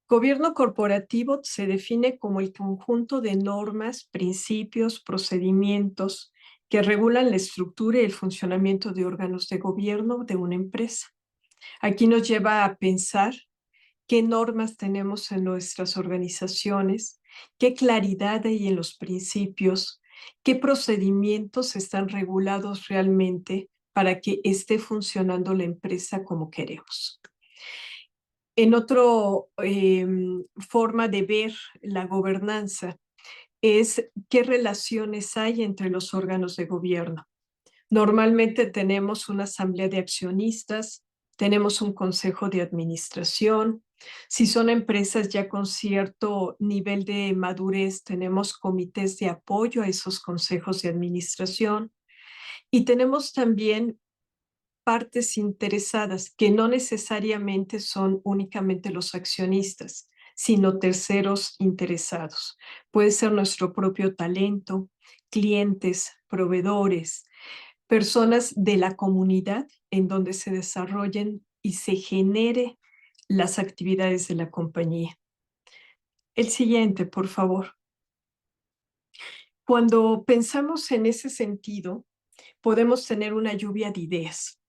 Gobierno corporativo se define como el conjunto de normas, principios, procedimientos que regulan la estructura y el funcionamiento de órganos de gobierno de una empresa. Aquí nos lleva a pensar qué normas tenemos en nuestras organizaciones, qué claridad hay en los principios, qué procedimientos están regulados realmente para que esté funcionando la empresa como queremos. En otro forma de ver la gobernanza es qué relaciones hay entre los órganos de gobierno. Normalmente tenemos una asamblea de accionistas, tenemos un consejo de administración. Si son empresas ya con cierto nivel de madurez, tenemos comités de apoyo a esos consejos de administración y tenemos también partes interesadas que no necesariamente son únicamente los accionistas, sino terceros interesados. Puede ser nuestro propio talento, clientes, proveedores, personas de la comunidad en donde se desarrollen y se genere las actividades de la compañía. El siguiente, por favor. Cuando pensamos en ese sentido, podemos tener una lluvia de ideas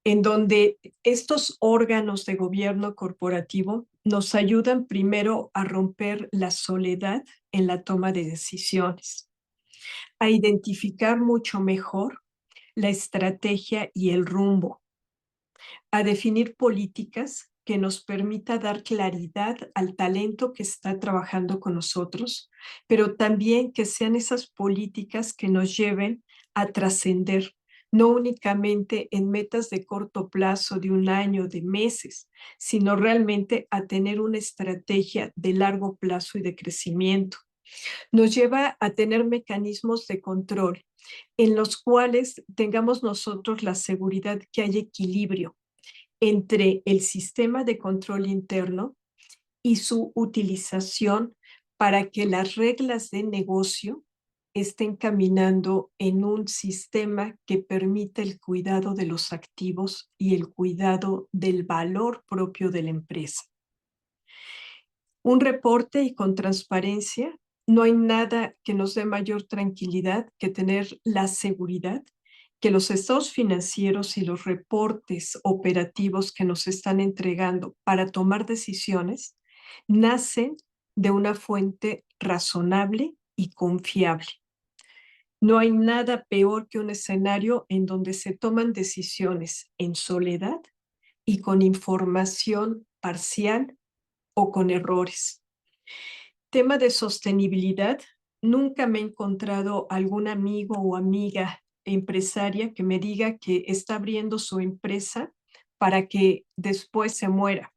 en donde estos órganos de gobierno corporativo nos ayudan primero a romper la soledad en la toma de decisiones, a identificar mucho mejor la estrategia y el rumbo, a definir políticas que nos permita dar claridad al talento que está trabajando con nosotros, pero también que sean esas políticas que nos lleven a trascender, no únicamente en metas de corto plazo, de un año, de meses, sino realmente a tener una estrategia de largo plazo y de crecimiento. Nos lleva a tener mecanismos de control en los cuales tengamos nosotros la seguridad que hay equilibrio entre el sistema de control interno y su utilización para que las reglas de negocio estén caminando en un sistema que permita el cuidado de los activos y el cuidado del valor propio de la empresa. Un reporte y con transparencia, no hay nada que nos dé mayor tranquilidad que tener la seguridad que los estados financieros y los reportes operativos que nos están entregando para tomar decisiones nacen de una fuente razonable y confiable. No hay nada peor que un escenario en donde se toman decisiones en soledad y con información parcial o con errores. Tema de sostenibilidad. Nunca me he encontrado algún amigo o amiga empresaria que me diga que está abriendo su empresa para que después se muera.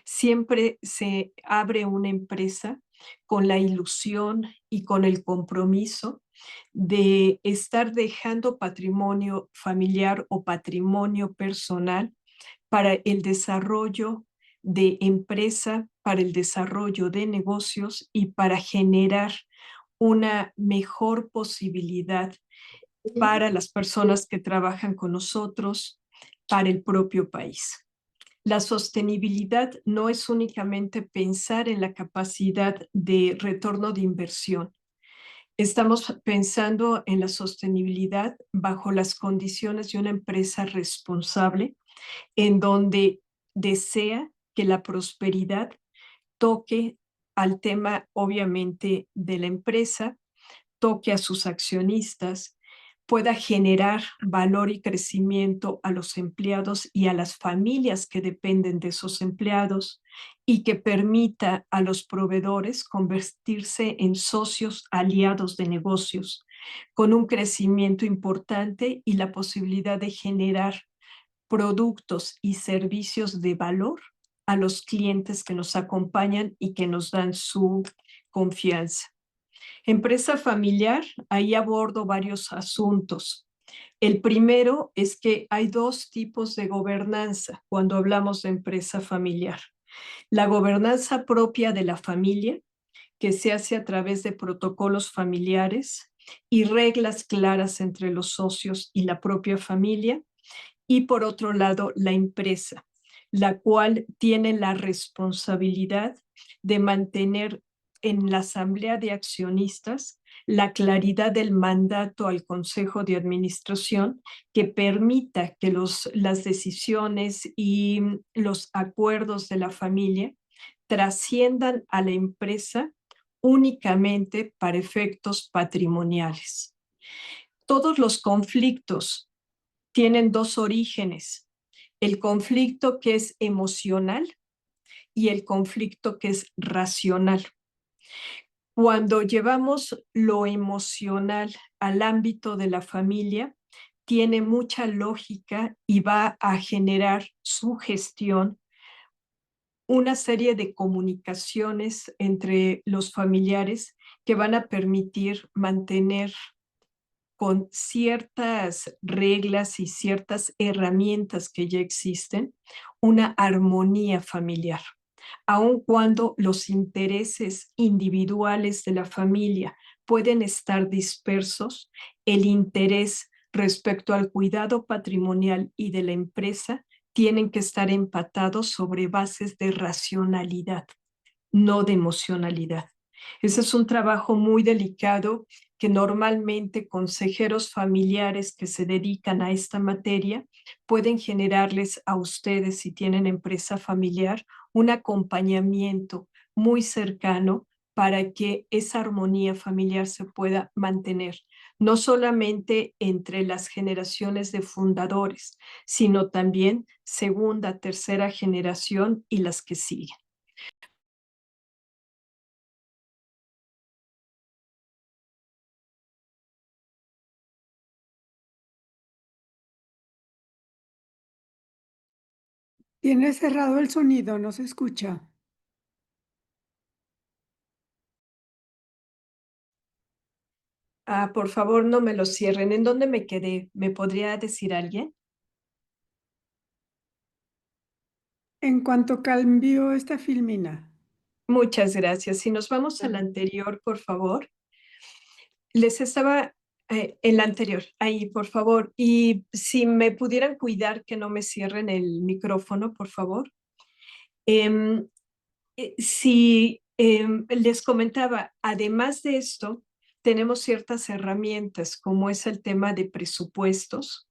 Siempre se abre una empresa con la ilusión y con el compromiso de estar dejando patrimonio familiar o patrimonio personal para el desarrollo de empresa, para el desarrollo de negocios y para generar una mejor posibilidad para las personas que trabajan con nosotros, para el propio país. La sostenibilidad no es únicamente pensar en la capacidad de retorno de inversión. Estamos pensando en la sostenibilidad bajo las condiciones de una empresa responsable en donde desea que la prosperidad toque al tema, obviamente, de la empresa, toque a sus accionistas, pueda generar valor y crecimiento a los empleados y a las familias que dependen de esos empleados y que permita a los proveedores convertirse en socios aliados de negocios con un crecimiento importante y la posibilidad de generar productos y servicios de valor a los clientes que nos acompañan y que nos dan su confianza. Empresa familiar, ahí abordo varios asuntos. El primero es que hay dos tipos de gobernanza cuando hablamos de empresa familiar. La gobernanza propia de la familia, que se hace a través de protocolos familiares y reglas claras entre los socios y la propia familia. Y por otro lado, la empresa, la cual tiene la responsabilidad de mantener en la asamblea de accionistas la claridad del mandato al consejo de administración que permita que las decisiones y los acuerdos de la familia trasciendan a la empresa únicamente para efectos patrimoniales. Todos los conflictos tienen dos orígenes: el conflicto que es emocional y el conflicto que es racional. Cuando llevamos lo emocional al ámbito de la familia, tiene mucha lógica y va a generar su gestión, una serie de comunicaciones entre los familiares que van a permitir mantener con ciertas reglas y ciertas herramientas que ya existen, una armonía familiar. Aun cuando los intereses individuales de la familia pueden estar dispersos, el interés respecto al cuidado patrimonial y de la empresa tienen que estar empatados sobre bases de racionalidad, no de emocionalidad. Ese es un trabajo muy delicado que normalmente consejeros familiares que se dedican a esta materia pueden generarles a ustedes, si tienen empresa familiar, un acompañamiento muy cercano para que esa armonía familiar se pueda mantener, no solamente entre las generaciones de fundadores, sino también segunda, tercera generación y las que siguen. Tiene cerrado el sonido, no se escucha. Por favor, no me lo cierren. ¿En dónde me quedé? ¿Me podría decir alguien? En cuanto cambió esta filmina. Muchas gracias. Si nos vamos al anterior, por favor. Les estaba en la anterior, ahí, por favor. Y si me pudieran cuidar que no me cierren el micrófono, por favor. Em, si les comentaba, además de esto, tenemos ciertas herramientas, como es el tema de presupuestos,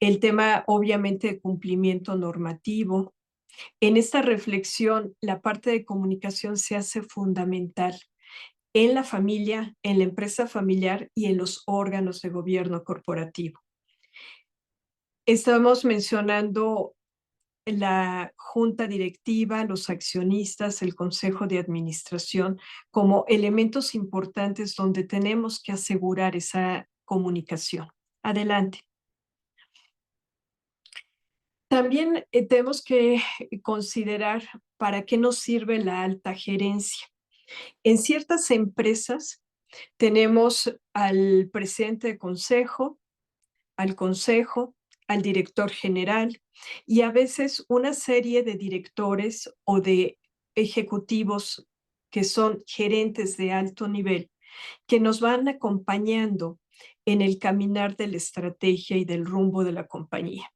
el tema obviamente de cumplimiento normativo. En esta reflexión, la parte de comunicación se hace fundamental en la familia, en la empresa familiar y en los órganos de gobierno corporativo. Estamos mencionando la junta directiva, los accionistas, el consejo de administración como elementos importantes donde tenemos que asegurar esa comunicación. Adelante. También tenemos que considerar para qué nos sirve la alta gerencia. En ciertas empresas tenemos al presidente de consejo, al director general y a veces una serie de directores o de ejecutivos que son gerentes de alto nivel que nos van acompañando en el caminar de la estrategia y del rumbo de la compañía.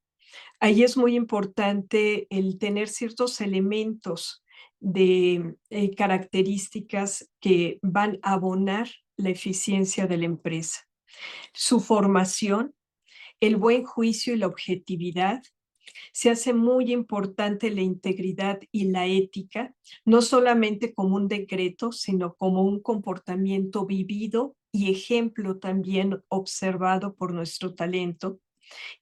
Ahí es muy importante el tener ciertos elementos de características que van a abonar la eficiencia de la empresa. Su formación, el buen juicio y la objetividad. Se hace muy importante la integridad y la ética, no solamente como un decreto, sino como un comportamiento vivido y ejemplo también observado por nuestro talento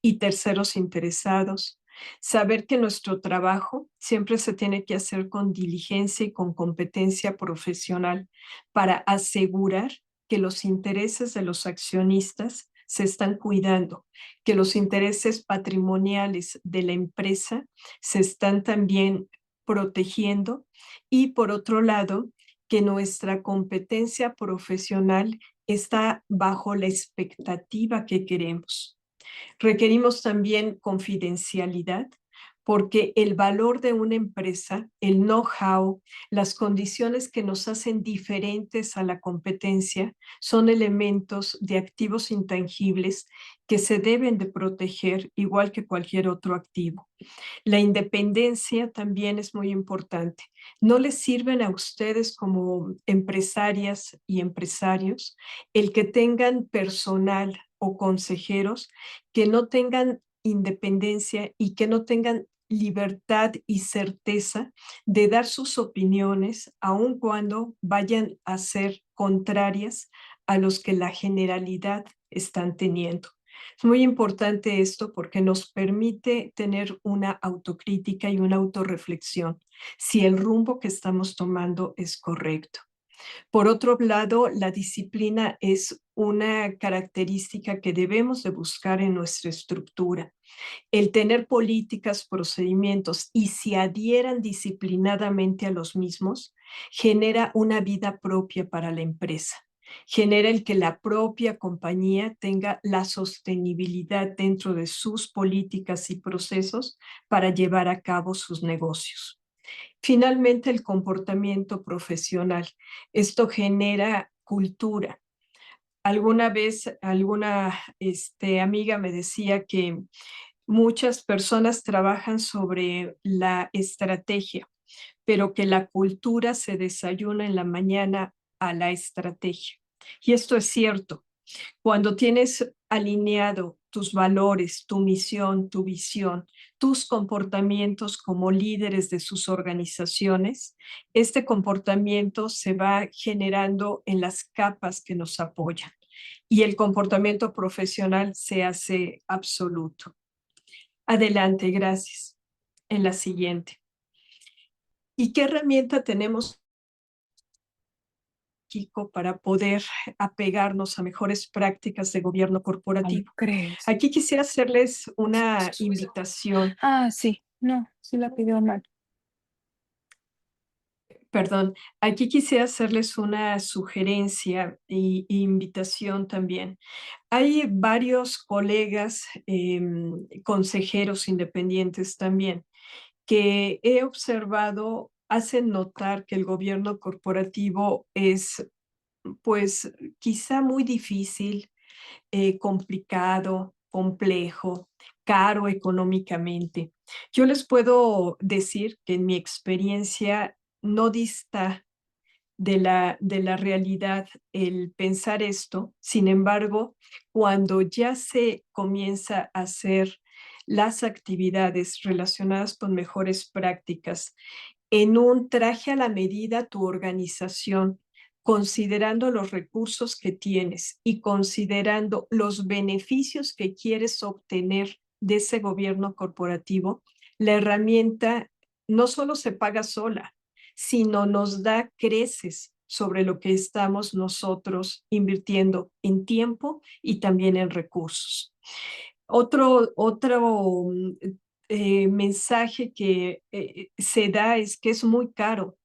y terceros interesados. Saber que nuestro trabajo siempre se tiene que hacer con diligencia y con competencia profesional para asegurar que los intereses de los accionistas se están cuidando, que los intereses patrimoniales de la empresa se están también protegiendo y por otro lado, que nuestra competencia profesional está bajo la expectativa que queremos. Requerimos también confidencialidad porque el valor de una empresa, el know-how, las condiciones que nos hacen diferentes a la competencia son elementos de activos intangibles que se deben de proteger igual que cualquier otro activo. La independencia también es muy importante. No les sirven a ustedes como empresarias y empresarios el que tengan personal o consejeros que no tengan independencia y que no tengan libertad y certeza de dar sus opiniones, aun cuando vayan a ser contrarias a los que la generalidad están teniendo. Es muy importante esto porque nos permite tener una autocrítica y una autorreflexión si el rumbo que estamos tomando es correcto. Por otro lado, la disciplina es una característica que debemos de buscar en nuestra estructura. El tener políticas, procedimientos y se adhieran disciplinadamente a los mismos genera una vida propia para la empresa. Genera el que la propia compañía tenga la sostenibilidad dentro de sus políticas y procesos para llevar a cabo sus negocios. Finalmente, el comportamiento profesional. Esto genera cultura. Alguna vez alguna amiga me decía que muchas personas trabajan sobre la estrategia, pero que la cultura se desayuna en la mañana a la estrategia. Y esto es cierto. Cuando tienes alineado tus valores, tu misión, tu visión, tus comportamientos como líderes de sus organizaciones, este comportamiento se va generando en las capas que nos apoyan y el comportamiento profesional se hace absoluto. Adelante, gracias. En la siguiente. ¿Y qué herramienta tenemos, Kiko, para poder apegarnos a mejores prácticas de gobierno ¿Cómo corporativo? crees? Aquí quisiera hacerles una invitación, Ah, sí, no, sí la pidió mal. perdón, aquí quisiera hacerles una sugerencia y invitación también. Hay varios colegas, consejeros independientes también, que he observado hacen notar que el gobierno corporativo es, pues, quizá muy difícil, complicado, complejo, caro económicamente. Yo les puedo decir que en mi experiencia no dista de la realidad el pensar esto. Sin embargo, cuando ya se comienza a hacer las actividades relacionadas con mejores prácticas en un traje a la medida tu organización, considerando los recursos que tienes y considerando los beneficios que quieres obtener de ese gobierno corporativo, la herramienta no solo se paga sola, sino nos da creces sobre lo que estamos nosotros invirtiendo en tiempo y también en recursos. Otro mensaje que se da es que es muy caro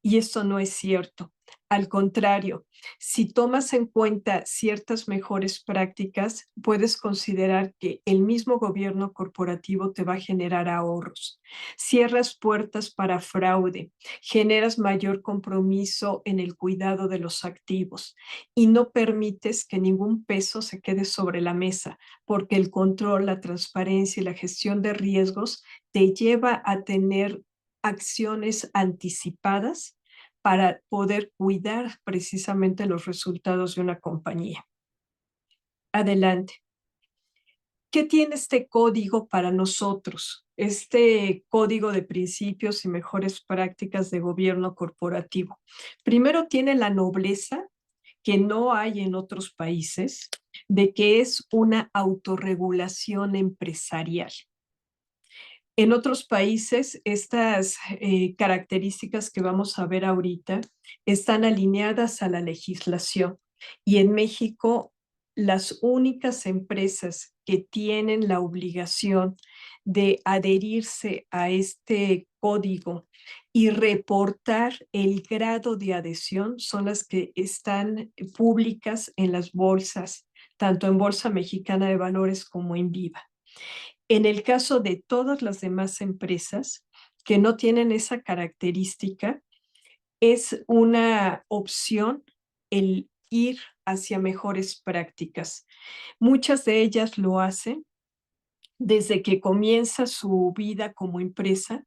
y esto no es cierto. Al contrario, si tomas en cuenta ciertas mejores prácticas, puedes considerar que el mismo gobierno corporativo te va a generar ahorros. Cierras puertas para fraude, generas mayor compromiso en el cuidado de los activos y no permites que ningún peso se quede sobre la mesa, porque el control, la transparencia y la gestión de riesgos te lleva a tener acciones anticipadas para poder cuidar precisamente los resultados de una compañía. Adelante. ¿Qué tiene este código para nosotros? Este código de principios y mejores prácticas de gobierno corporativo. Primero tiene la nobleza que no hay en otros países, de que es una autorregulación empresarial. En otros países, estas características que vamos a ver ahorita están alineadas a la legislación y en México las únicas empresas que tienen la obligación de adherirse a este código y reportar el grado de adhesión son las que están públicas en las bolsas, tanto en Bolsa Mexicana de Valores como en Viva. En el caso de todas las demás empresas que no tienen esa característica, es una opción el ir hacia mejores prácticas. Muchas de ellas lo hacen desde que comienza su vida como empresa,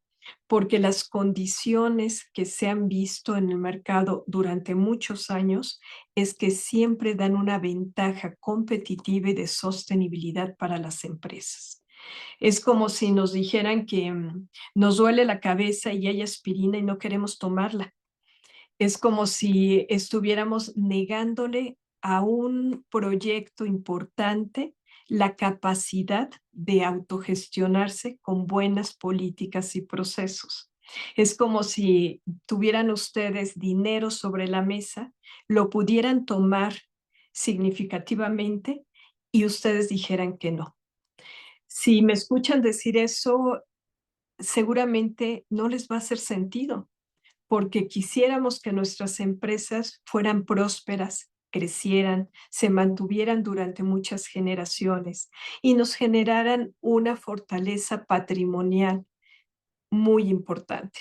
porque las condiciones que se han visto en el mercado durante muchos años es que siempre dan una ventaja competitiva y de sostenibilidad para las empresas. Es como si nos dijeran que nos duele la cabeza y hay aspirina y no queremos tomarla. Es como si estuviéramos negándole a un proyecto importante la capacidad de autogestionarse con buenas políticas y procesos. Es como si tuvieran ustedes dinero sobre la mesa, lo pudieran tomar significativamente y ustedes dijeran que no. Si me escuchan decir eso, seguramente no les va a hacer sentido, porque quisiéramos que nuestras empresas fueran prósperas, crecieran, se mantuvieran durante muchas generaciones y nos generaran una fortaleza patrimonial muy importante.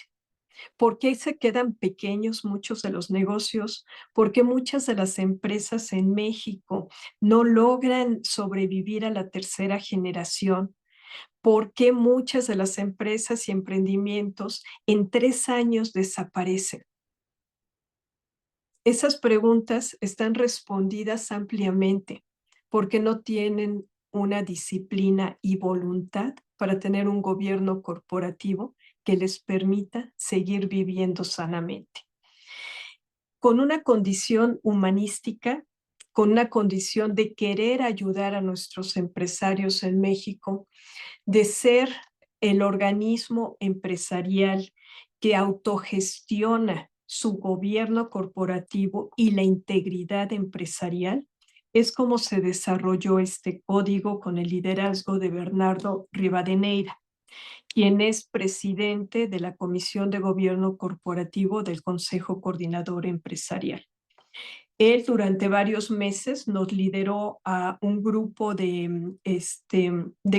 ¿Por qué se quedan pequeños muchos de los negocios? ¿Por qué muchas de las empresas en México no logran sobrevivir a la tercera generación? ¿Por qué muchas de las empresas y emprendimientos en 3 años desaparecen? Esas preguntas están respondidas ampliamente porque no tienen una disciplina y voluntad para tener un gobierno corporativo que les permita seguir viviendo sanamente. Con una condición humanística, con una condición de querer ayudar a nuestros empresarios en México, de ser el organismo empresarial que autogestiona su gobierno corporativo y la integridad empresarial, es como se desarrolló este código con el liderazgo de Bernardo Rivadeneira, quien es presidente de la Comisión de Gobierno Corporativo del Consejo Coordinador Empresarial. Él durante varios meses nos lideró a un grupo de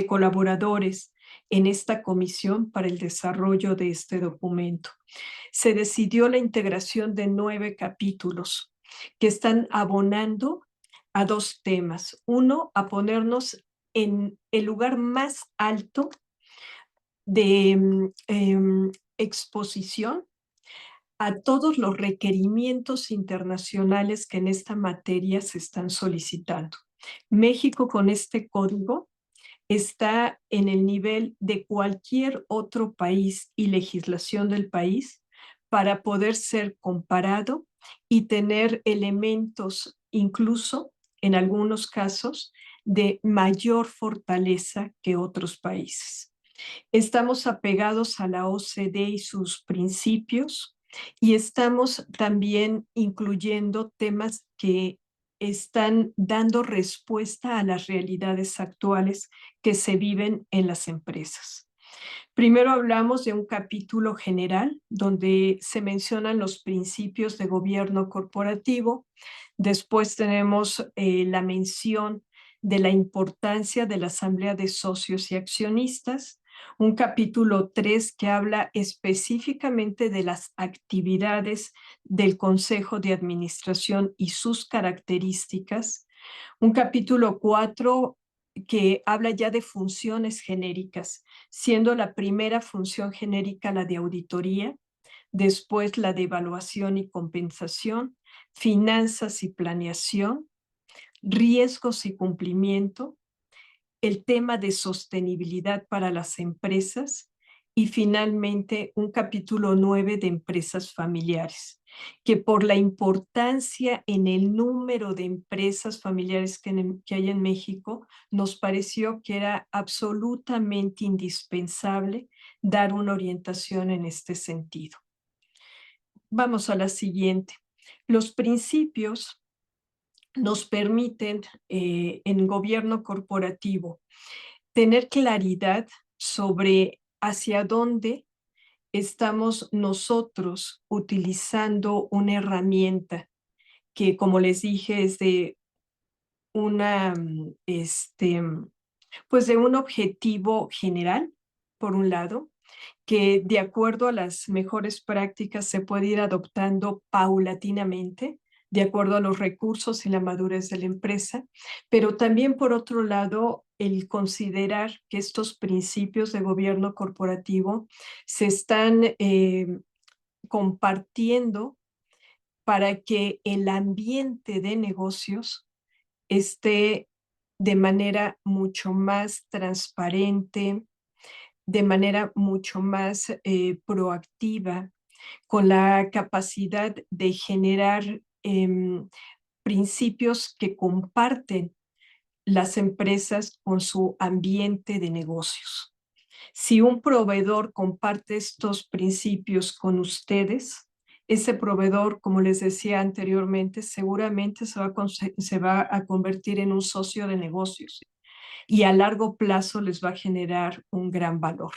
colaboradores en esta comisión para el desarrollo de este documento. Se decidió la integración de 9 capítulos que están abonando a 2 temas. Uno, a ponernos en el lugar más alto de exposición a todos los requerimientos internacionales que en esta materia se están solicitando. México con este código está en el nivel de cualquier otro país y legislación del país para poder ser comparado y tener elementos, incluso en algunos casos, de mayor fortaleza que otros países. Estamos apegados a la OCDE y sus principios y estamos también incluyendo temas que están dando respuesta a las realidades actuales que se viven en las empresas. Primero hablamos de un capítulo general donde se mencionan los principios de gobierno corporativo. Después tenemos la mención de la importancia de la asamblea de socios y accionistas. Un capítulo 3 que habla específicamente de las actividades del Consejo de Administración y sus características. Un capítulo 4 que habla ya de funciones genéricas, siendo la primera función genérica la de auditoría, después la de evaluación y compensación, finanzas y planeación, riesgos y cumplimiento, el tema de sostenibilidad para las empresas y finalmente un capítulo 9 de empresas familiares, que por la importancia en el número de empresas familiares que hay en México, nos pareció que era absolutamente indispensable dar una orientación en este sentido. Vamos a la siguiente. Los principios nos permiten en gobierno corporativo tener claridad sobre hacia dónde estamos nosotros utilizando una herramienta que, como les dije, es de una Pues de un objetivo general, por un lado, que de acuerdo a las mejores prácticas se puede ir adoptando paulatinamente, de acuerdo a los recursos y la madurez de la empresa, pero también por otro lado, el considerar que estos principios de gobierno corporativo se están compartiendo para que el ambiente de negocios esté de manera mucho más transparente, de manera mucho más proactiva, con la capacidad de generar principios que comparten las empresas con su ambiente de negocios. Si un proveedor comparte estos principios con ustedes, ese proveedor, como les decía anteriormente, seguramente se va a convertir en un socio de negocios y a largo plazo les va a generar un gran valor.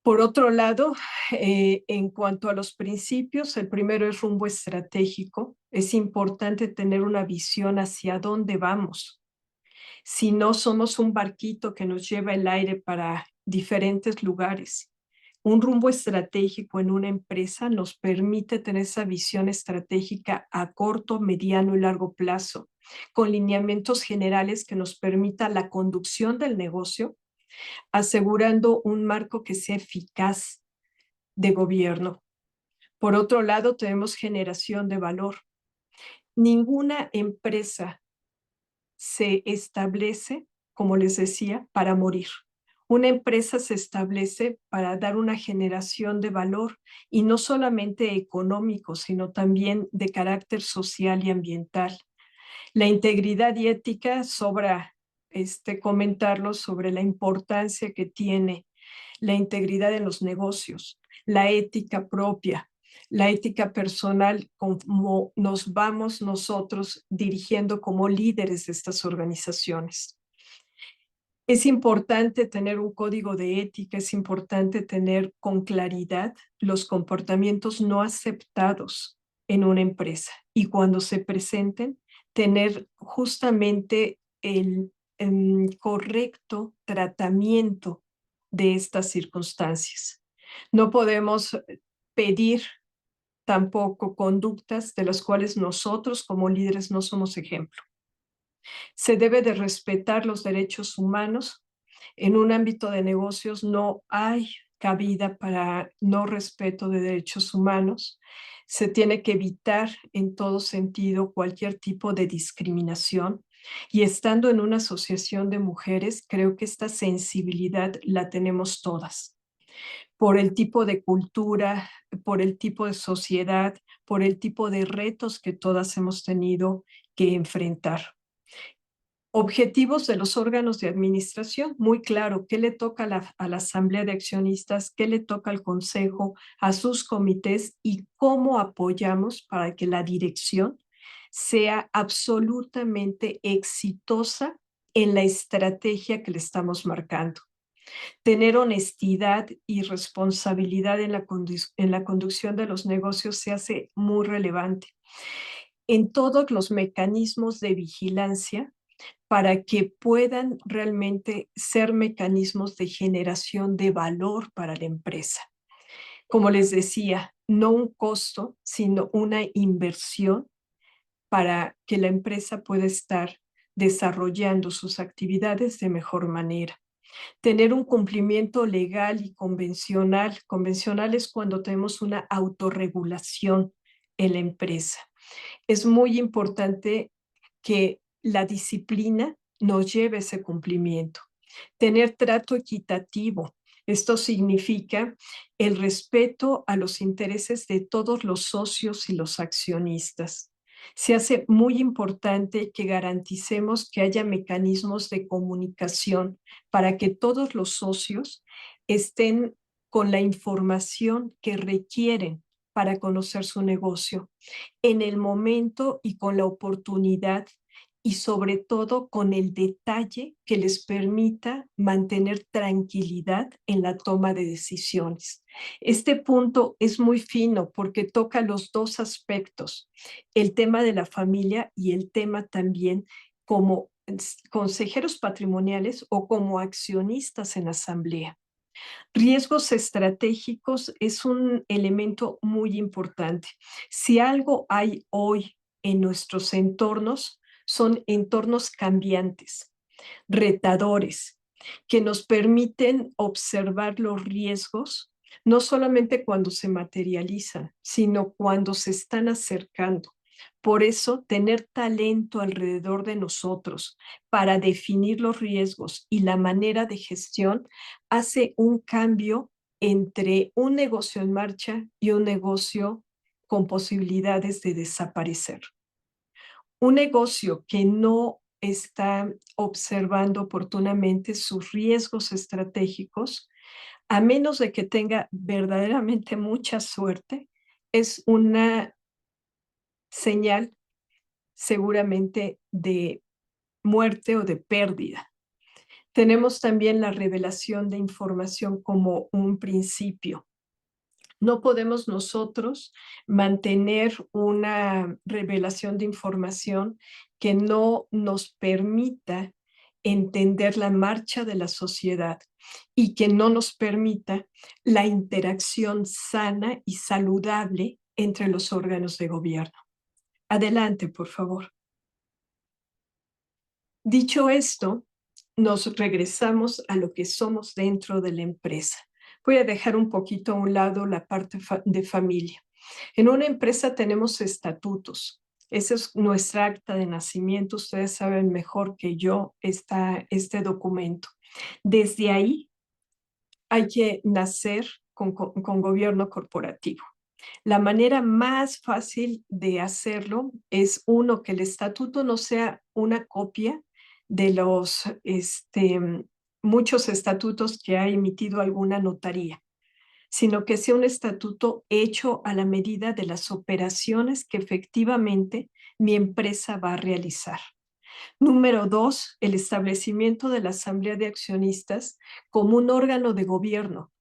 Por otro lado, en cuanto a los principios, el primero es rumbo estratégico. Es importante tener una visión hacia dónde vamos. Si no somos un barquito que nos lleva el aire para diferentes lugares. Un rumbo estratégico en una empresa nos permite tener esa visión estratégica a corto, mediano y largo plazo, con lineamientos generales que nos permita la conducción del negocio, asegurando un marco que sea eficaz de gobierno. Por otro lado, tenemos generación de valor. Ninguna empresa se establece, como les decía, para morir. Una empresa se establece para dar una generación de valor y no solamente económico, sino también de carácter social y ambiental. La integridad y ética, sobra comentarlo sobre la importancia que tiene la integridad en los negocios, la ética propia, la ética personal, como nos vamos nosotros dirigiendo como líderes de estas organizaciones. Es importante tener un código de ética, es importante tener con claridad los comportamientos no aceptados en una empresa y cuando se presenten, tener justamente el correcto tratamiento de estas circunstancias. No podemos pedir tampoco conductas de las cuales nosotros como líderes no somos ejemplo. Se debe de respetar los derechos humanos. En un ámbito de negocios no hay cabida para no respeto de derechos humanos. Se tiene que evitar en todo sentido cualquier tipo de discriminación. Y estando en una asociación de mujeres, creo que esta sensibilidad la tenemos todas por el tipo de cultura, por el tipo de sociedad, por el tipo de retos que todas hemos tenido que enfrentar. Objetivos de los órganos de administración, muy claro, qué le toca a la asamblea de accionistas, qué le toca al consejo, a sus comités y cómo apoyamos para que la dirección sea absolutamente exitosa en la estrategia que le estamos marcando. Tener honestidad y responsabilidad en la conducción de los negocios se hace muy relevante. En todos los mecanismos de vigilancia, para que puedan realmente ser mecanismos de generación de valor para la empresa. Como les decía, no un costo, sino una inversión para que la empresa pueda estar desarrollando sus actividades de mejor manera. Tener un cumplimiento legal y convencional. Convencional es cuando tenemos una autorregulación en la empresa. Es muy importante que la disciplina nos lleve a ese cumplimiento. Tener trato equitativo. Esto significa el respeto a los intereses de todos los socios y los accionistas. Se hace muy importante que garanticemos que haya mecanismos de comunicación para que todos los socios estén con la información que requieren para conocer su negocio en el momento y con la oportunidad y sobre todo con el detalle que les permita mantener tranquilidad en la toma de decisiones. Este punto es muy fino porque toca los dos aspectos, el tema de la familia y el tema también como consejeros patrimoniales o como accionistas en asamblea. Riesgos estratégicos es un elemento muy importante. Si algo hay hoy en nuestros entornos, son entornos cambiantes, retadores, que nos permiten observar los riesgos, no solamente cuando se materializan, sino cuando se están acercando. Por eso, tener talento alrededor de nosotros para definir los riesgos y la manera de gestión hace un cambio entre un negocio en marcha y un negocio con posibilidades de desaparecer. Un negocio que no está observando oportunamente sus riesgos estratégicos, a menos de que tenga verdaderamente mucha suerte, es una señal seguramente de muerte o de pérdida. Tenemos también la revelación de información como un principio. No podemos nosotros mantener una revelación de información que no nos permita entender la marcha de la sociedad y que no nos permita la interacción sana y saludable entre los órganos de gobierno. Adelante, por favor. Dicho esto, nos regresamos a lo que somos dentro de la empresa. Voy a dejar un poquito a un lado la parte de familia. En una empresa tenemos estatutos. Esa es nuestra acta de nacimiento. Ustedes saben mejor que yo este documento. Desde ahí hay que nacer con gobierno corporativo. La manera más fácil de hacerlo es, uno, que el estatuto no sea una copia de los muchos estatutos que ha emitido alguna notaría, sino que sea un estatuto hecho a la medida de las operaciones que efectivamente mi empresa va a realizar. Número 2, el establecimiento de la Asamblea de Accionistas como un órgano de gobierno,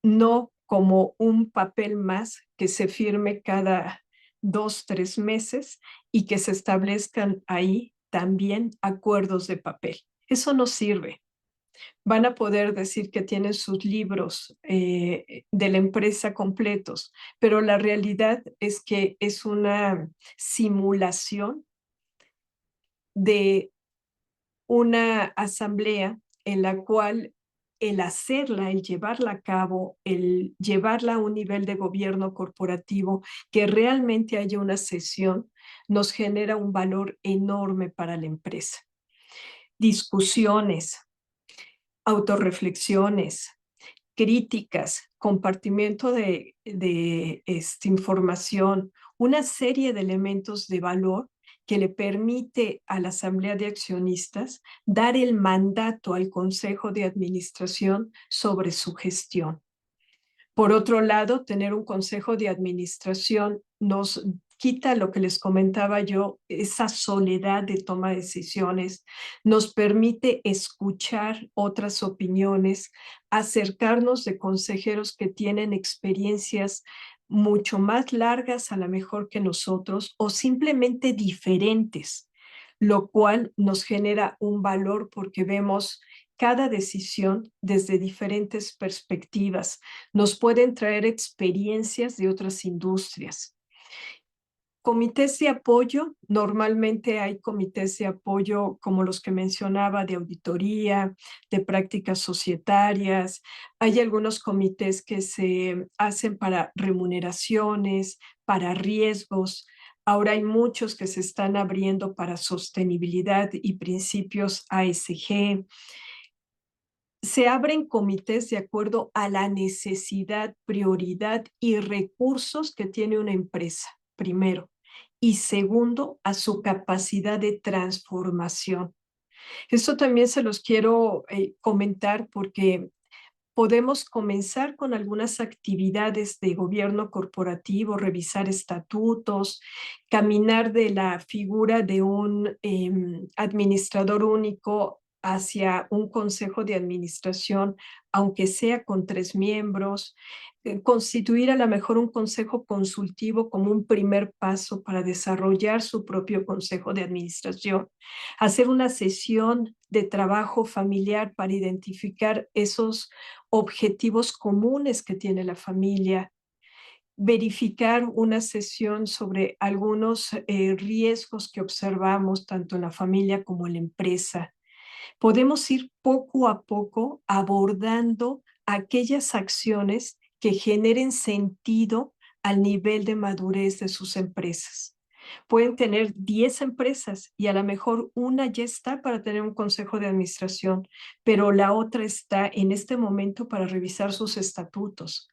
no como un papel más que se firme cada 2, 3 meses y que se establezcan ahí también acuerdos de papel. Eso no sirve. Van a poder decir que tienen sus libros de la empresa completos, pero la realidad es que es una simulación de una asamblea en la cual el hacerla, el llevarla a cabo, el llevarla a un nivel de gobierno corporativo, que realmente haya una sesión, nos genera un valor enorme para la empresa. Discusiones, autorreflexiones, críticas, compartimiento de información, una serie de elementos de valor que le permite a la Asamblea de Accionistas dar el mandato al Consejo de Administración sobre su gestión. Por otro lado, tener un Consejo de Administración nos quita lo que les comentaba yo, esa soledad de toma de decisiones, nos permite escuchar otras opiniones, acercarnos de consejeros que tienen experiencias mucho más largas a lo mejor que nosotros o simplemente diferentes, lo cual nos genera un valor porque vemos cada decisión desde diferentes perspectivas. Nos pueden traer experiencias de otras industrias. Comités de apoyo, normalmente hay comités de apoyo como los que mencionaba, de auditoría, de prácticas societarias. Hay algunos comités que se hacen para remuneraciones, para riesgos. Ahora hay muchos que se están abriendo para sostenibilidad y principios ASG. Se abren comités de acuerdo a la necesidad, prioridad y recursos que tiene una empresa, primero. Y segundo, a su capacidad de transformación. Esto también se los quiero comentar porque podemos comenzar con algunas actividades de gobierno corporativo, revisar estatutos, caminar de la figura de un administrador único hacia un consejo de administración, aunque sea con 3 miembros, constituir a lo mejor un consejo consultivo como un primer paso para desarrollar su propio consejo de administración, hacer una sesión de trabajo familiar para identificar esos objetivos comunes que tiene la familia, verificar una sesión sobre algunos riesgos que observamos tanto en la familia como en la empresa. Podemos ir poco a poco abordando aquellas acciones que generen sentido al nivel de madurez de sus empresas. Pueden tener 10 empresas y a lo mejor una ya está para tener un consejo de administración, pero la otra está en este momento para revisar sus estatutos.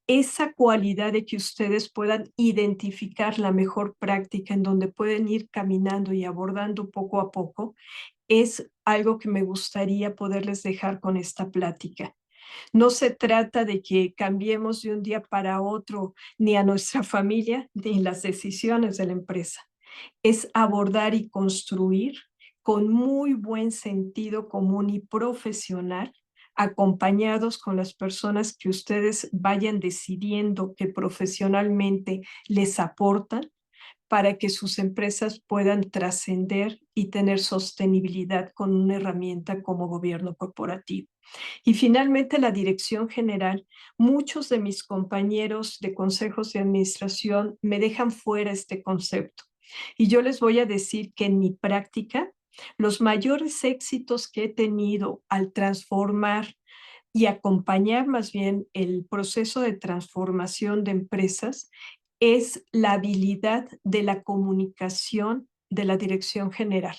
Esa cualidad de que ustedes puedan identificar la mejor práctica en donde pueden ir caminando y abordando poco a poco, es algo que me gustaría poderles dejar con esta plática. No se trata de que cambiemos de un día para otro ni a nuestra familia ni las decisiones de la empresa. Es abordar y construir con muy buen sentido común y profesional, acompañados con las personas que ustedes vayan decidiendo que profesionalmente les aportan, para que sus empresas puedan trascender y tener sostenibilidad con una herramienta como gobierno corporativo. Y finalmente, la dirección general. Muchos de mis compañeros de consejos de administración me dejan fuera este concepto. Y yo les voy a decir que en mi práctica, los mayores éxitos que he tenido al transformar y acompañar más bien el proceso de transformación de empresas es la habilidad de la comunicación de la dirección general.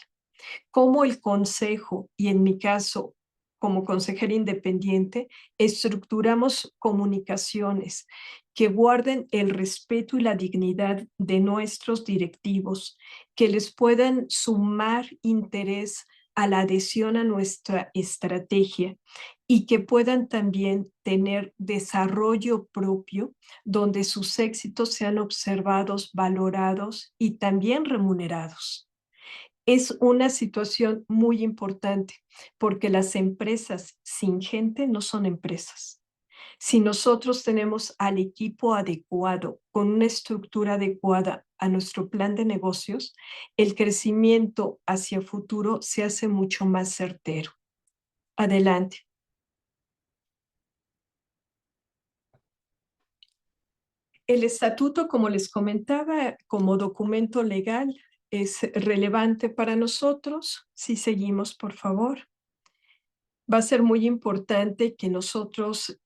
Cómo el consejo, y en mi caso, como consejera independiente, estructuramos comunicaciones que guarden el respeto y la dignidad de nuestros directivos, que les puedan sumar interés a la adhesión a nuestra estrategia y que puedan también tener desarrollo propio donde sus éxitos sean observados, valorados y también remunerados. Es una situación muy importante porque las empresas sin gente no son empresas. Si nosotros tenemos al equipo adecuado, con una estructura adecuada a nuestro plan de negocios, el crecimiento hacia futuro se hace mucho más certero. Adelante. El estatuto, como les comentaba, como documento legal, es relevante para nosotros. Si seguimos, por favor. Va a ser muy importante que nosotros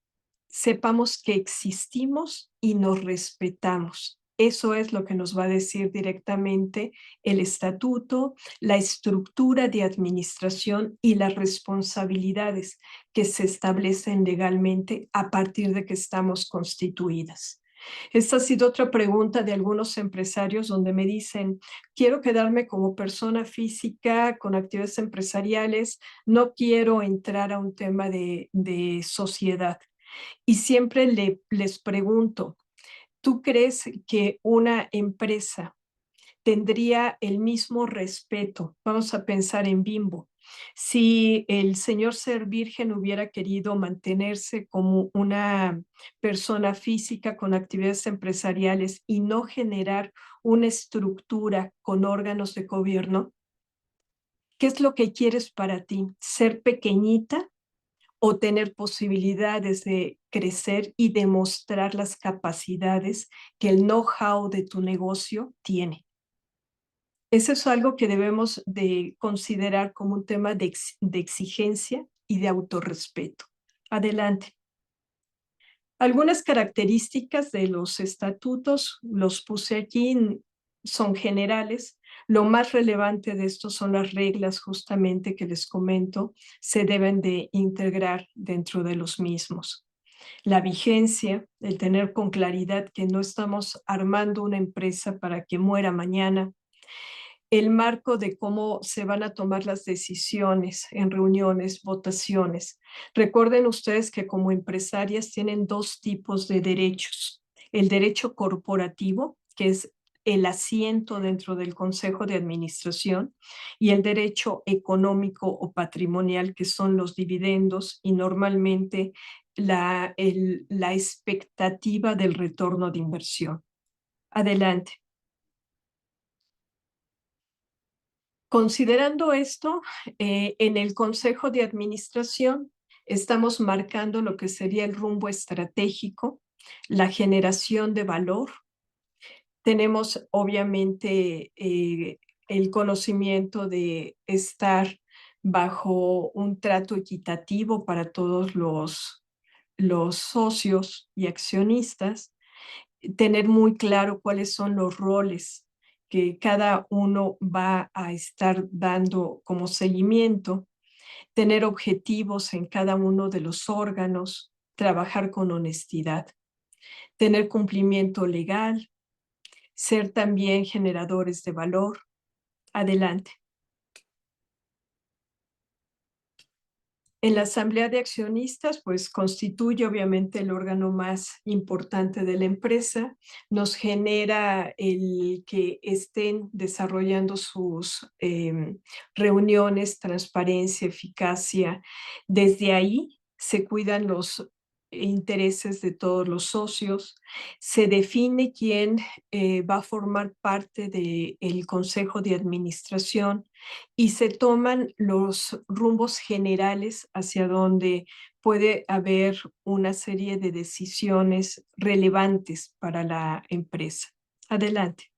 sepamos que existimos y nos respetamos. Eso es lo que nos va a decir directamente el estatuto, la estructura de administración y las responsabilidades que se establecen legalmente a partir de que estamos constituidas. Esta ha sido otra pregunta de algunos empresarios donde me dicen, quiero quedarme como persona física con actividades empresariales, no quiero entrar a un tema de sociedad. Y siempre les pregunto, ¿tú crees que una empresa tendría el mismo respeto? Vamos a pensar en Bimbo. Si el señor Ser Virgen hubiera querido mantenerse como una persona física con actividades empresariales y no generar una estructura con órganos de gobierno, ¿qué es lo que quieres para ti? ¿Ser pequeñita o tener posibilidades de crecer y demostrar las capacidades que el know-how de tu negocio tiene? Eso es algo que debemos de considerar como un tema de exigencia y de autorrespeto. Adelante. Algunas características de los estatutos, los puse aquí, son generales. Lo más relevante de estos son las reglas justamente que les comento, se deben de integrar dentro de los mismos. La vigencia, el tener con claridad que no estamos armando una empresa para que muera mañana, el marco de cómo se van a tomar las decisiones en reuniones, votaciones. Recuerden ustedes que como empresarias tienen dos tipos de derechos. El derecho corporativo, que es el asiento dentro del consejo de administración, y el derecho económico o patrimonial, que son los dividendos y normalmente la expectativa del retorno de inversión. Adelante. Considerando esto, en el consejo de administración estamos marcando lo que sería el rumbo estratégico, la generación de valor. Tenemos obviamente el conocimiento de estar bajo un trato equitativo para todos los socios y accionistas, tener muy claro cuáles son los roles que cada uno va a estar dando como seguimiento, tener objetivos en cada uno de los órganos, trabajar con honestidad, tener cumplimiento legal, ser también generadores de valor. Adelante. En la asamblea de accionistas, pues constituye obviamente el órgano más importante de la empresa, nos genera el que estén desarrollando sus reuniones, transparencia, eficacia. Desde ahí se cuidan los intereses de todos los socios, se define quién va a formar parte del consejo de administración y se toman los rumbos generales hacia donde puede haber una serie de decisiones relevantes para la empresa. Adelante.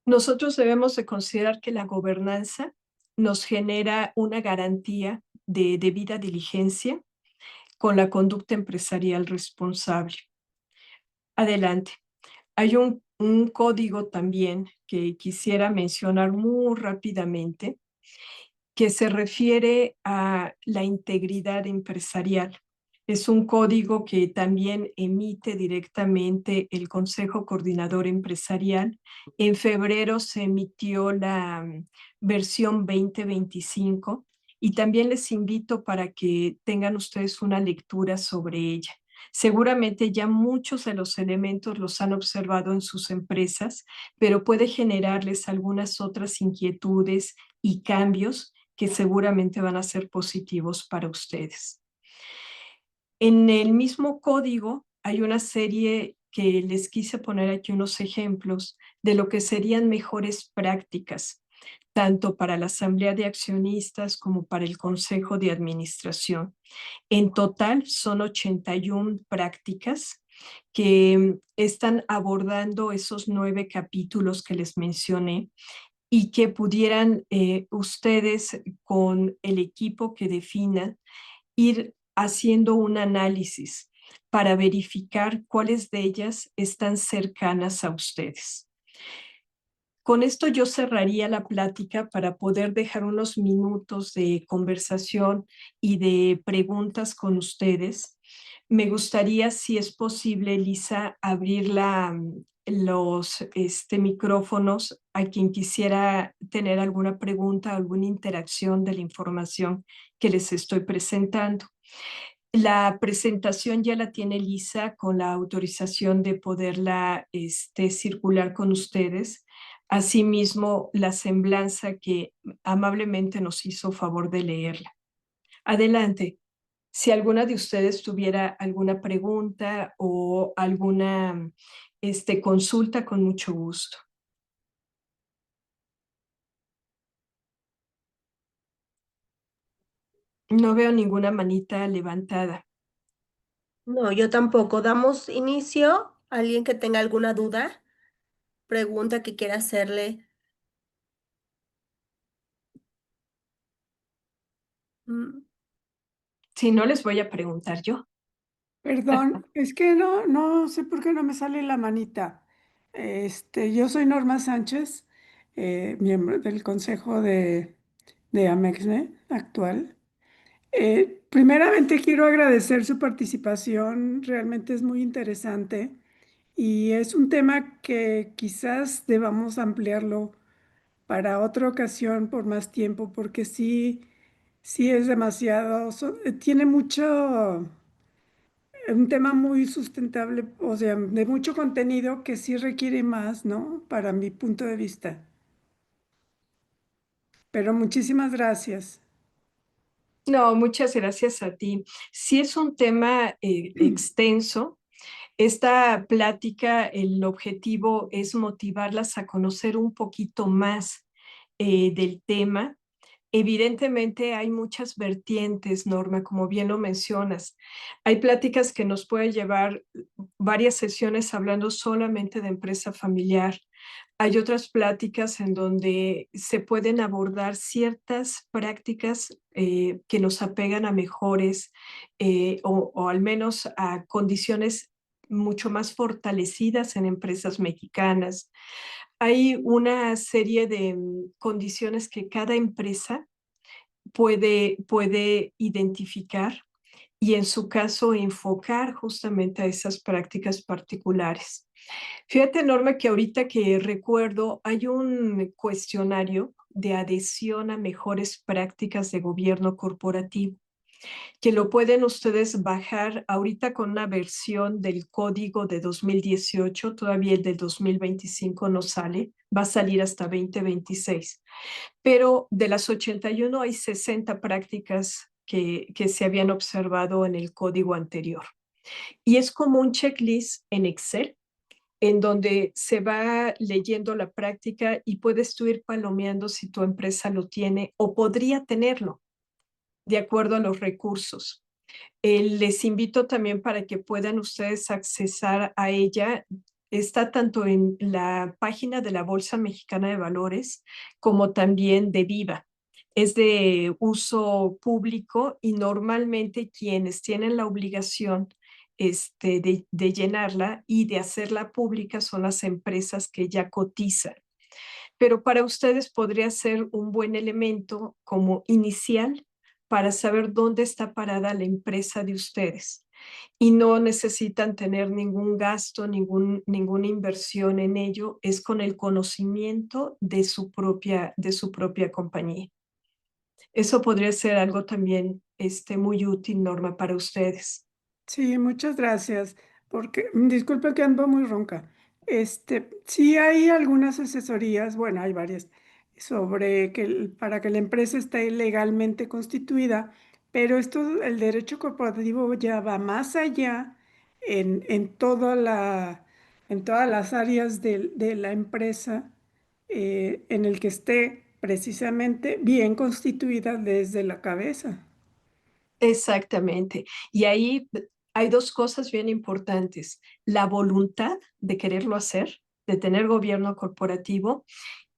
Nosotros debemos de considerar que la gobernanza nos genera una garantía de debida diligencia con la conducta empresarial responsable. Adelante. Hay un código también que quisiera mencionar muy rápidamente, que se refiere a la integridad empresarial. Es un código que también emite directamente el Consejo Coordinador Empresarial. En febrero se emitió la versión 2025 y también les invito para que tengan ustedes una lectura sobre ella. Seguramente ya muchos de los elementos los han observado en sus empresas, pero puede generarles algunas otras inquietudes y cambios que seguramente van a ser positivos para ustedes. En el mismo código hay una serie que les quise poner aquí unos ejemplos de lo que serían mejores prácticas, tanto para la asamblea de accionistas como para el consejo de administración. En total son 81 prácticas que están abordando esos 9 capítulos que les mencioné y que pudieran ustedes con el equipo que definan ir haciendo un análisis para verificar cuáles de ellas están cercanas a ustedes. Con esto yo cerraría la plática para poder dejar unos minutos de conversación y de preguntas con ustedes. Me gustaría, si es posible, Lisa, abrir los micrófonos a quien quisiera tener alguna pregunta, alguna interacción de la información que les estoy presentando. La presentación ya la tiene Lisa con la autorización de poderla circular con ustedes. Asimismo, la semblanza que amablemente nos hizo favor de leerla. Adelante. Si alguna de ustedes tuviera alguna pregunta o alguna consulta, con mucho gusto. No veo ninguna manita levantada. No, yo tampoco. Damos inicio. ¿Alguien que tenga alguna duda? Pregunta que quiera hacerle. Si no, les voy a preguntar yo. Perdón, es que no sé por qué no me sale la manita. Yo soy Norma Sánchez, miembro del Consejo de Amexne actual. Primeramente quiero agradecer su participación, realmente es muy interesante y es un tema que quizás debamos ampliarlo para otra ocasión por más tiempo, porque sí es demasiado, tiene mucho un tema muy sustentable, o sea, de mucho contenido que sí requiere más, ¿no? Para mi punto de vista. Pero muchísimas gracias. No, muchas gracias a ti. Sí es un tema extenso. Esta plática, el objetivo es motivarlas a conocer un poquito más del tema. Evidentemente hay muchas vertientes, Norma, como bien lo mencionas. Hay pláticas que nos puede llevar varias sesiones hablando solamente de empresa familiar. Hay otras pláticas en donde se pueden abordar ciertas prácticas que nos apegan a mejores o al menos a condiciones mucho más fortalecidas en empresas mexicanas. Hay una serie de condiciones que cada empresa puede identificar y en su caso enfocar justamente a esas prácticas particulares. Fíjate, Norma, que ahorita que recuerdo, hay un cuestionario de adhesión a mejores prácticas de gobierno corporativo, que lo pueden ustedes bajar ahorita con una versión del código de 2018, todavía el del 2025 no sale, va a salir hasta 2026, pero de las 81 hay 60 prácticas que se habían observado en el código anterior. Y es como un checklist en Excel en donde se va leyendo la práctica y puedes tú ir palomeando si tu empresa lo tiene o podría tenerlo de acuerdo a los recursos. Les invito también para que puedan ustedes accesar a ella. Está tanto en la página de la Bolsa Mexicana de Valores como también de Viva. Es de uso público y normalmente quienes tienen la obligación de llenarla y de hacerla pública son las empresas que ya cotizan. Pero para ustedes podría ser un buen elemento como inicial para saber dónde está parada la empresa de ustedes y no necesitan tener ningún gasto, ninguna inversión en ello, es con el conocimiento de su propia compañía. Eso podría ser algo también muy útil, Norma, para ustedes. Sí, muchas gracias. Porque, disculpe que ando muy ronca. Sí hay algunas asesorías, bueno, hay varias, sobre para que la empresa esté legalmente constituida, pero esto, el derecho corporativo ya va más allá en todas las áreas de la empresa, en el que esté precisamente bien constituida desde la cabeza. Exactamente. Y ahí hay dos cosas bien importantes. La voluntad de quererlo hacer, de tener gobierno corporativo,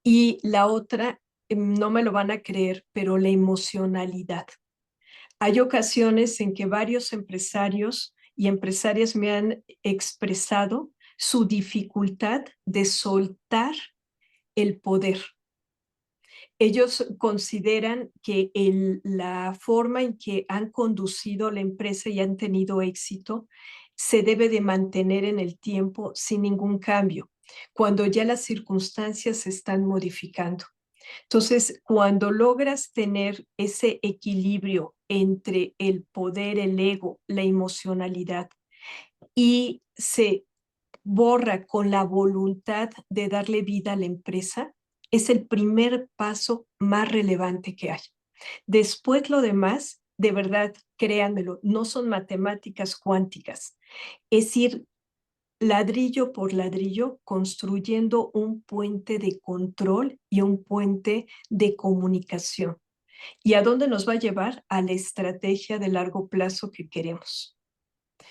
y la otra, no me lo van a creer, pero la emocionalidad. Hay ocasiones en que varios empresarios y empresarias me han expresado su dificultad de soltar el poder. Ellos consideran que la forma en que han conducido la empresa y han tenido éxito se debe de mantener en el tiempo sin ningún cambio, cuando ya las circunstancias se están modificando. Entonces, cuando logras tener ese equilibrio entre el poder, el ego, la emocionalidad y se borra con la voluntad de darle vida a la empresa, es el primer paso más relevante que hay. Después lo demás, de verdad, créanmelo, no son matemáticas cuánticas. Es ir ladrillo por ladrillo construyendo un puente de control y un puente de comunicación. ¿Y a dónde nos va a llevar? A la estrategia de largo plazo que queremos.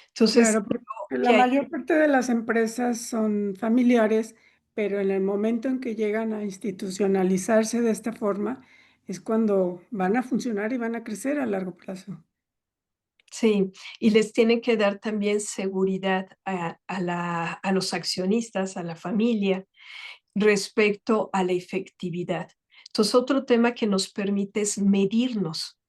Entonces, Claro, porque la que hay mayor parte de las empresas son familiares, pero en el momento en que llegan a institucionalizarse de esta forma, es cuando van a funcionar y van a crecer a largo plazo. Sí, y les tienen que dar también seguridad a los accionistas, a la familia, respecto a la efectividad. Entonces, otro tema que nos permite es medirnos.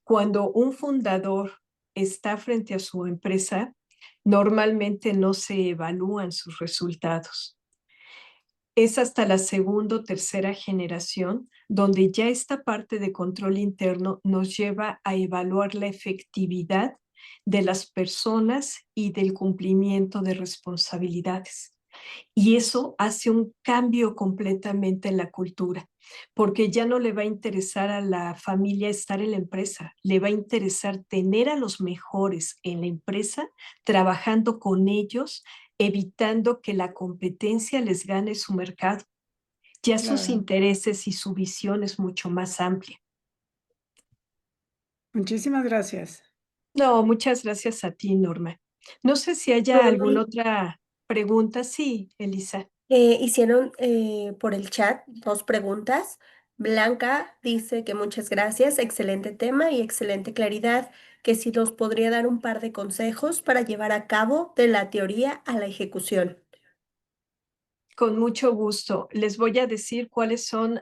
Cuando un fundador está frente a su empresa, normalmente no se evalúan sus resultados. Es hasta la segunda o tercera generación donde ya esta parte de control interno nos lleva a evaluar la efectividad de las personas y del cumplimiento de responsabilidades. Y eso hace un cambio completamente en la cultura, porque ya no le va a interesar a la familia estar en la empresa, le va a interesar tener a los mejores en la empresa, trabajando con ellos, evitando que la competencia les gane su mercado. Ya sus Claro. intereses y su visión es mucho más amplia. Muchísimas gracias. No, muchas gracias a ti, Norma. No sé si haya alguna Norma, otra pregunta. Sí, Elisa. hicieron por el chat 2 preguntas. Blanca dice que muchas gracias, excelente tema y excelente claridad, que si nos podría dar un par de consejos para llevar a cabo de la teoría a la ejecución. Con mucho gusto. Les voy a decir cuáles son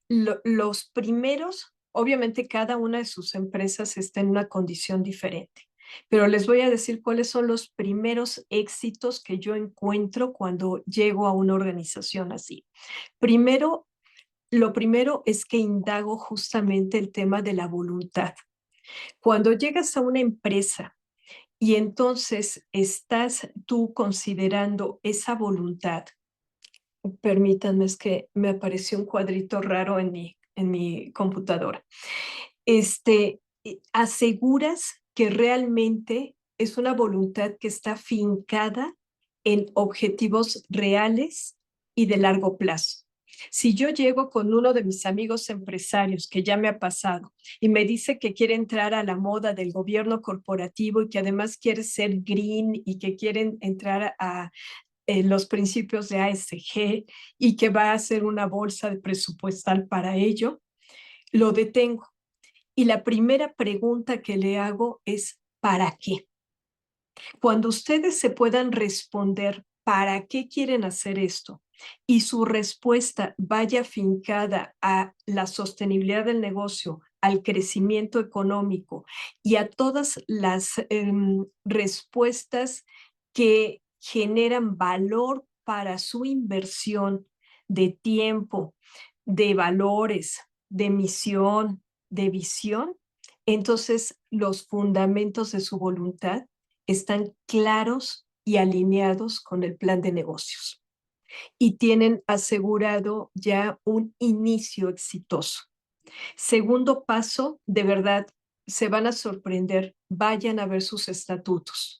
los primeros. Obviamente cada una de sus empresas está en una condición diferente, pero les voy a decir cuáles son los primeros éxitos que yo encuentro cuando llego a una organización así. Primero, lo primero es que indago justamente el tema de la voluntad. Cuando llegas a una empresa y entonces estás tú considerando esa voluntad. Permítanme, es que me apareció un cuadrito raro en mi computadora. Aseguras que realmente es una voluntad que está fincada en objetivos reales y de largo plazo. Si yo llego con uno de mis amigos empresarios, que ya me ha pasado, y me dice que quiere entrar a la moda del gobierno corporativo y que además quiere ser green y que quieren entrar a los principios de ASG y que va a hacer una bolsa de presupuestal para ello, lo detengo. Y la primera pregunta que le hago es, ¿para qué? Cuando ustedes se puedan responder, ¿para qué quieren hacer esto? Y su respuesta vaya fincada a la sostenibilidad del negocio, al crecimiento económico y a todas las respuestas que generan valor para su inversión de tiempo, de valores, de misión, de visión, entonces los fundamentos de su voluntad están claros y alineados con el plan de negocios y tienen asegurado ya un inicio exitoso. Segundo paso, de verdad, se van a sorprender, vayan a ver sus estatutos.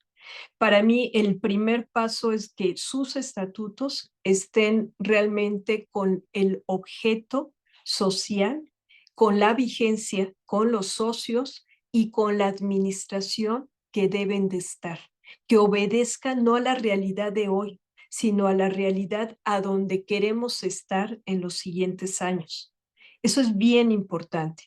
Para mí, el primer paso es que sus estatutos estén realmente con el objeto social, con la vigencia, con los socios y con la administración que deben de estar, que obedezcan no a la realidad de hoy, sino a la realidad a donde queremos estar en los siguientes años. Eso es bien importante.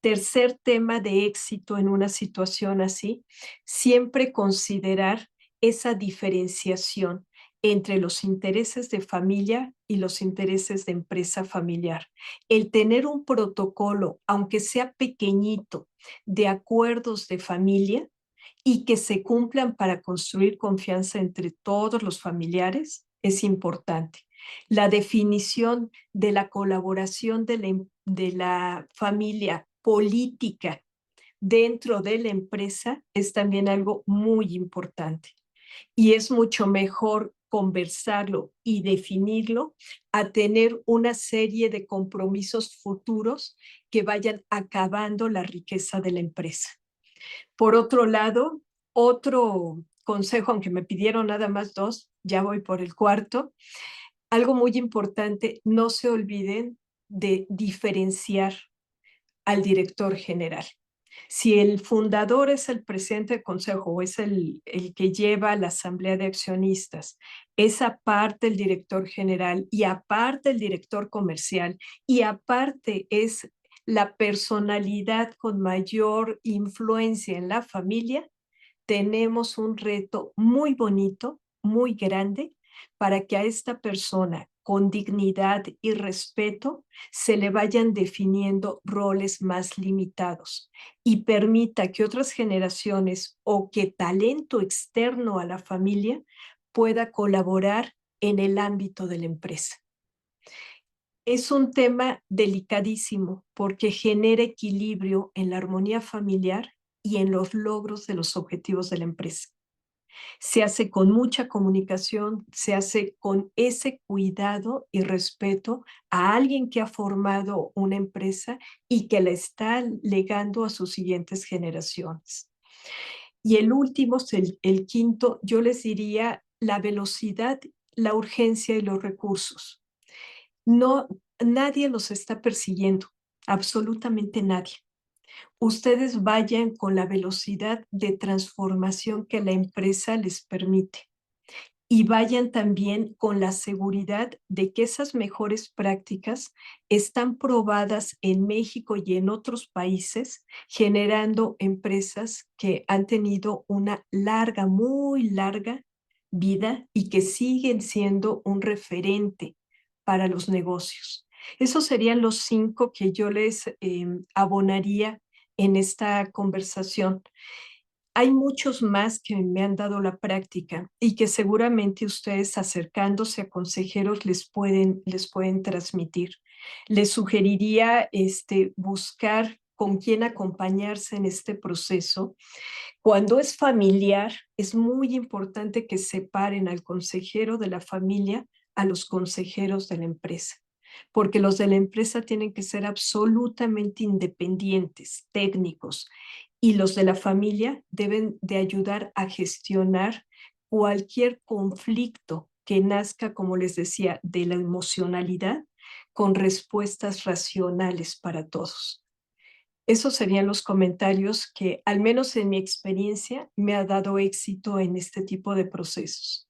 Tercer tema de éxito en una situación así, siempre considerar esa diferenciación entre los intereses de familia y los intereses de empresa familiar. El tener un protocolo, aunque sea pequeñito, de acuerdos de familia y que se cumplan para construir confianza entre todos los familiares es importante. La definición de la colaboración de la familia política dentro de la empresa es también algo muy importante y es mucho mejor conversarlo y definirlo a tener una serie de compromisos futuros que vayan acabando la riqueza de la empresa. Por otro lado, otro consejo, aunque me pidieron nada más 2, ya voy por el cuarto, algo muy importante, no se olviden de diferenciar al director general. Si el fundador es el presidente del consejo o es el que lleva la asamblea de accionistas, es aparte el director general y aparte el director comercial y aparte es la personalidad con mayor influencia en la familia, tenemos un reto muy bonito, muy grande, para que a esta persona con dignidad y respeto se le vayan definiendo roles más limitados y permita que otras generaciones o que talento externo a la familia pueda colaborar en el ámbito de la empresa. Es un tema delicadísimo porque genera equilibrio en la armonía familiar y en los logros de los objetivos de la empresa. Se hace con mucha comunicación, se hace con ese cuidado y respeto a alguien que ha formado una empresa y que la está legando a sus siguientes generaciones. Y el último, el quinto, yo les diría la velocidad, la urgencia y los recursos. No, nadie los está persiguiendo, absolutamente nadie. Ustedes vayan con la velocidad de transformación que la empresa les permite y vayan también con la seguridad de que esas mejores prácticas están probadas en México y en otros países, generando empresas que han tenido una larga, muy larga vida y que siguen siendo un referente para los negocios. Esos serían los 5 que yo les abonaría en esta conversación. Hay muchos más que me han dado la práctica y que seguramente ustedes acercándose a consejeros les pueden transmitir. Les sugeriría buscar con quién acompañarse en este proceso. Cuando es familiar, es muy importante que separen al consejero de la familia a los consejeros de la empresa, porque los de la empresa tienen que ser absolutamente independientes, técnicos, y los de la familia deben de ayudar a gestionar cualquier conflicto que nazca, como les decía, de la emocionalidad con respuestas racionales para todos. Esos serían los comentarios que, al menos en mi experiencia, me ha dado éxito en este tipo de procesos.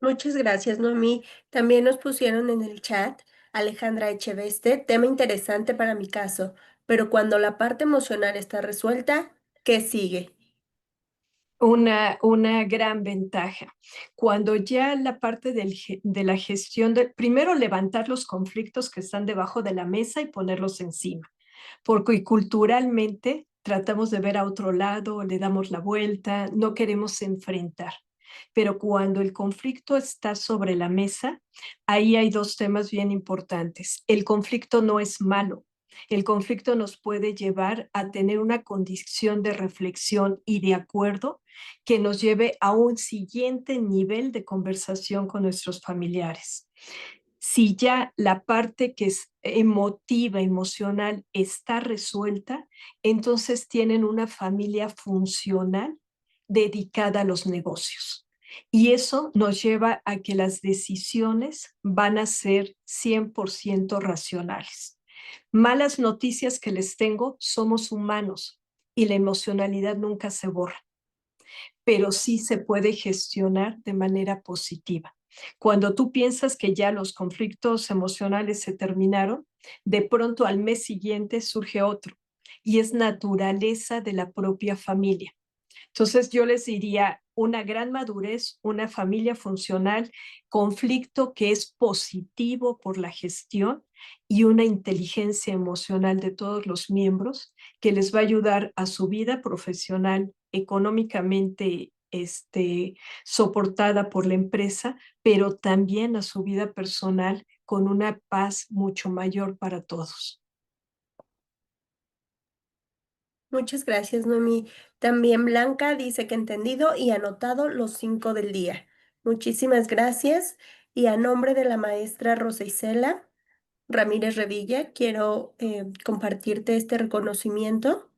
Muchas gracias, Noemí. También nos pusieron en el chat Alejandra Echeveste, tema interesante para mi caso, pero cuando la parte emocional está resuelta, ¿qué sigue? Una gran ventaja. Cuando ya la parte de la gestión, primero levantar los conflictos que están debajo de la mesa y ponerlos encima, porque culturalmente tratamos de ver a otro lado, le damos la vuelta, no queremos enfrentar. Pero cuando el conflicto está sobre la mesa, ahí hay 2 temas bien importantes. El conflicto no es malo. El conflicto nos puede llevar a tener una condición de reflexión y de acuerdo que nos lleve a un siguiente nivel de conversación con nuestros familiares. Si ya la parte que es emotiva, emocional está resuelta, entonces tienen una familia funcional dedicada a los negocios. Y eso nos lleva a que las decisiones van a ser 100% racionales. Malas noticias que les tengo, somos humanos y la emocionalidad nunca se borra, pero sí se puede gestionar de manera positiva. Cuando tú piensas que ya los conflictos emocionales se terminaron, de pronto al mes siguiente surge otro y es naturaleza de la propia familia. Entonces yo les diría una gran madurez, una familia funcional, conflicto que es positivo por la gestión y una inteligencia emocional de todos los miembros que les va a ayudar a su vida profesional económicamente soportada por la empresa, pero también a su vida personal con una paz mucho mayor para todos. Muchas gracias, Noemí. También Blanca dice que entendido y anotado los 5 del día. Muchísimas gracias. Y a nombre de la maestra Rosa Isela Ramírez Revilla, quiero compartirte este reconocimiento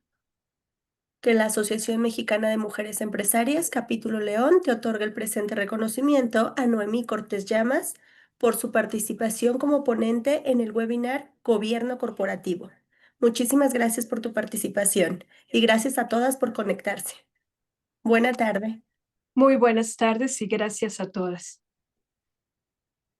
que la Asociación Mexicana de Mujeres Empresarias, Capítulo León, te otorga el presente reconocimiento a Noemí Cortés Llamas por su participación como ponente en el webinar Gobierno Corporativo. Muchísimas gracias por tu participación y gracias a todas por conectarse. Buena tarde. Muy buenas tardes y gracias a todas.